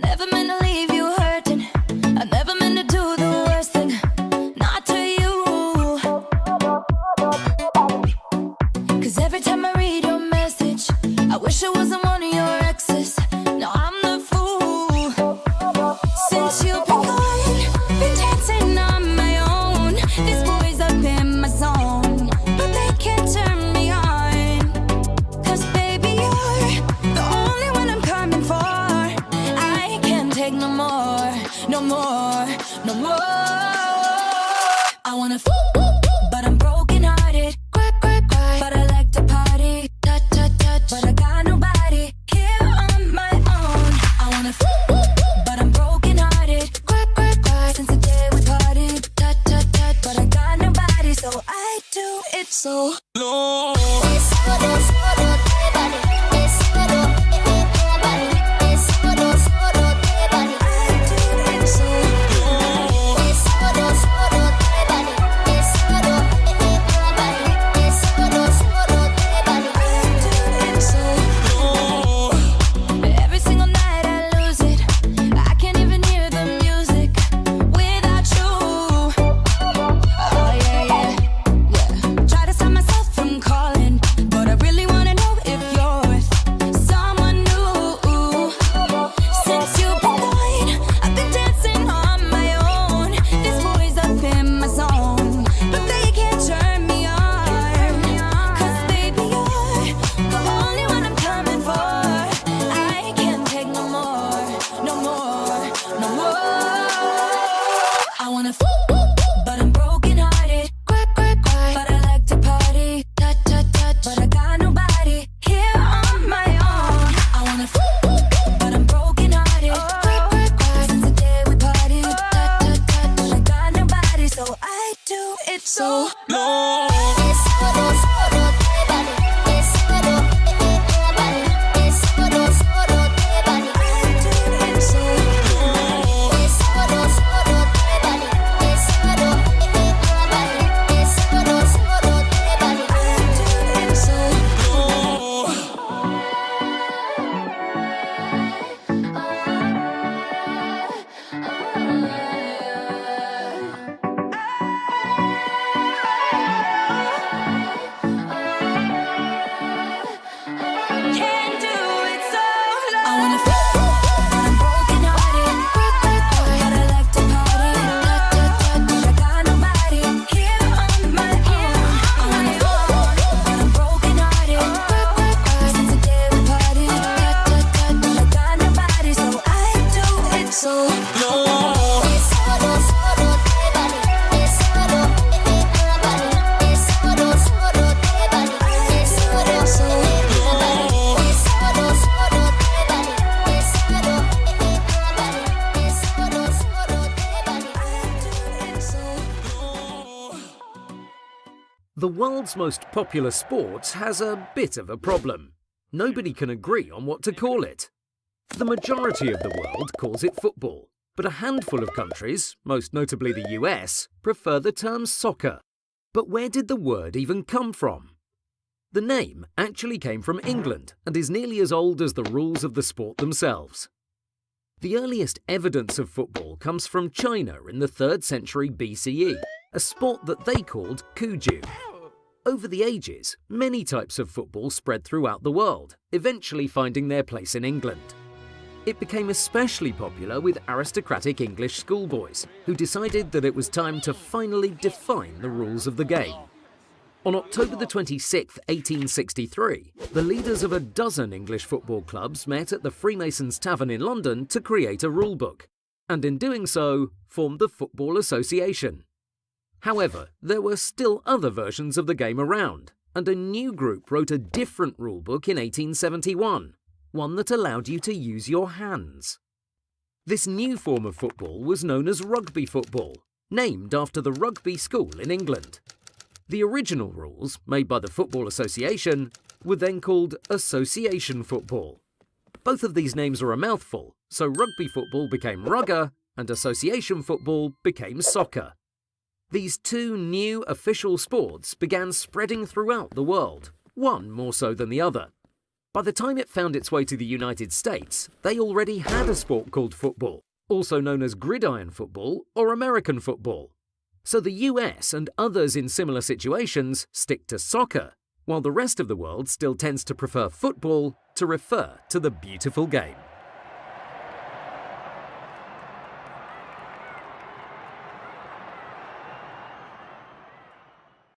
never meant to leave you hurting. I never meant to do the worst thing, not to you. 'Cause every time I read your message, I wish I wasn't one of your exes. Now I'm the fool. Since you've been gone, been dancing on my own. These boys up in my zone, but they can't turn me on. 'Cause baby, you're the only one I'm coming for. I can't take no more, no more, no more. I wanna but I'm broken hearted. Cry, cry, cry. But I like to party. Touch, touch, touch. But I got nobody here on my own. I wanna but I'm broken hearted. Cry, cry, cry. Since the day we parted. Touch, touch, touch. But I got nobody, so I do it so low. Every single night I lose it. I can't even hear the music without you. Oh yeah, yeah, yeah. Try to stop myself from calling, but I really wanna know if you're with someone new. Since you've been gone, I've been dancing on my own. These boys up in my zone, but they can't turn me on. 'Cause baby, you're the only one I'm coming for. I can't take no more, no more, no more. I wanna but I'm broken hearted. Cry, cry, cry. But I like to party. Touch, touch, touch. But I got nobody here on my own. I wanna but I'm broken hearted. Cry, cry, cry. Since the day we parted. Touch, touch, touch. But I got nobody, so I do it so low. Can't do it solo. I wanna but I'm broken hearted. Cry, cry, cry. But I like to party. Touch, touch, touch. But I got nobody here on my own. I wanna but I'm broken hearted. Cry, cry, cry. Since the day we parted. Touch, touch, touch. But I got nobody, so I do it so low. The world's most popular sport has a bit of a problem. Nobody can agree on what to call it. The majority of the world calls it football, but a handful of countries, most notably the US, prefer the term soccer. But where did the word even come from? The name actually came from England and is nearly as old as the rules of the sport themselves. The earliest evidence of football comes from China in the 3rd century BCE, a sport that they called kuju. Over the ages, many types of football spread throughout the world, eventually finding their place in England. It became especially popular with aristocratic English schoolboys, who decided that it was time to finally define the rules of the game. On October the 26th, 1863, the leaders of a dozen English football clubs met at the Freemasons Tavern in London to create a rulebook, and in doing so, formed the Football Association. However, there were still other versions of the game around, and a new group wrote a different rulebook in 1871, one that allowed you to use your hands. This new form of football was known as rugby football, named after the rugby school in England. The original rules, made by the Football Association, were then called association football. Both of these names are a mouthful, so rugby football became rugger and association football became soccer. These two new official sports began spreading throughout the world, one more so than the other. By the time it found its way to the United States, they already had a sport called football, also known as gridiron football or American football. So the US and others in similar situations stick to soccer, while the rest of the world still tends to prefer football to refer to the beautiful game.